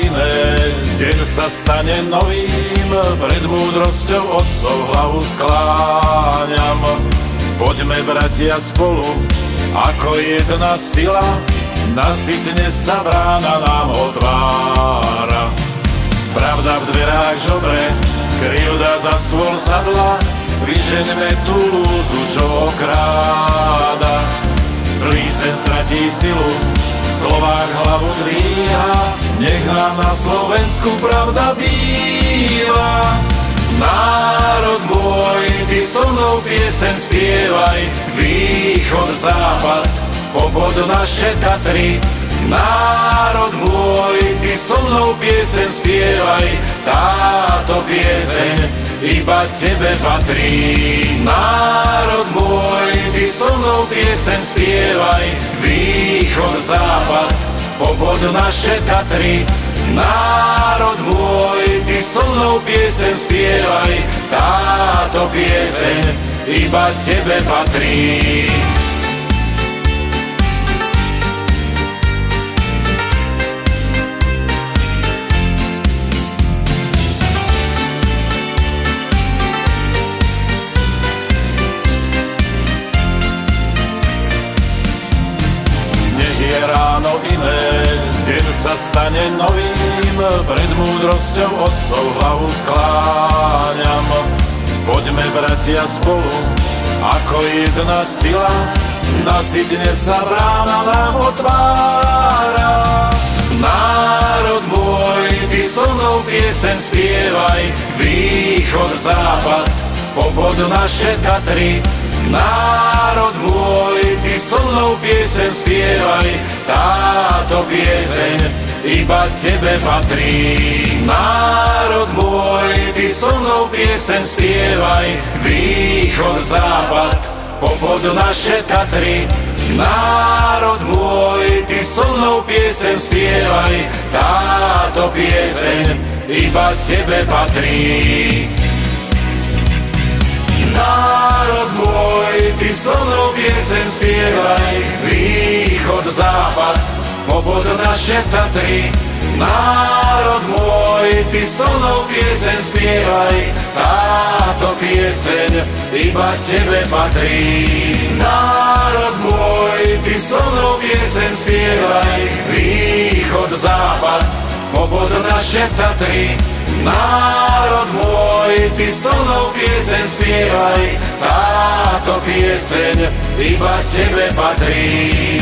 iné, deň sa stane novým, pred múdrosťou otcov hlavu skláňam. Poďme, bratia, spolu, ako jedna sila, nasytne sa brána nám otvára. Pravda v dverách žobre, krivda za stôl sadla, vyžeňme tú lúzu, čo okráda. Zlý sen stratí silu, Slovák hlavu dvíha, nech nám na Slovensku pravda býva. Národ môj, ty so mnou pieseň spievaj, východ, západ, popod naše Tatry. Národ môj, ty so mnou pieseň spievaj, táto pieseň iba tebe patrí. Národ môj, ty so mnou pieseň spievaj, východ, západ, popod naše Tatry. Národ môj, ty so mnou pieseň spievaj, táto pieseň iba tebe patrí. Ráno iné, deň sa stane novým, pred múdrosťou otcov hlavu skláňam. Poďme, bratia, spolu, ako jedna sila, nasytne sa brána nám otvára. Národ môj, ty so mnou pieseň spievaj, východ, západ, popod naše Tatry. Národ môj, ty so mnou pieseň spievaj, táto pieseň iba tebe patrí. Národ môj, ty so mnou pieseň spievaj, východ, západ, popod naše Tatry. Národ môj, ty so mnou pieseň spievaj, táto pieseň iba tebe patrí. Národ môj, ty so mnou pieseň spievaj, východ, západ, popod naše Tatry. Národ môj, ty so mnou pieseň spievaj, táto pieseň iba tebe patrí. Národ môj, ty so mnou pieseň spievaj, východ, západ, popod naše Tatry. Národ môj, ty so mnou pieseň spievaj, táto pieseň iba tebe patrí.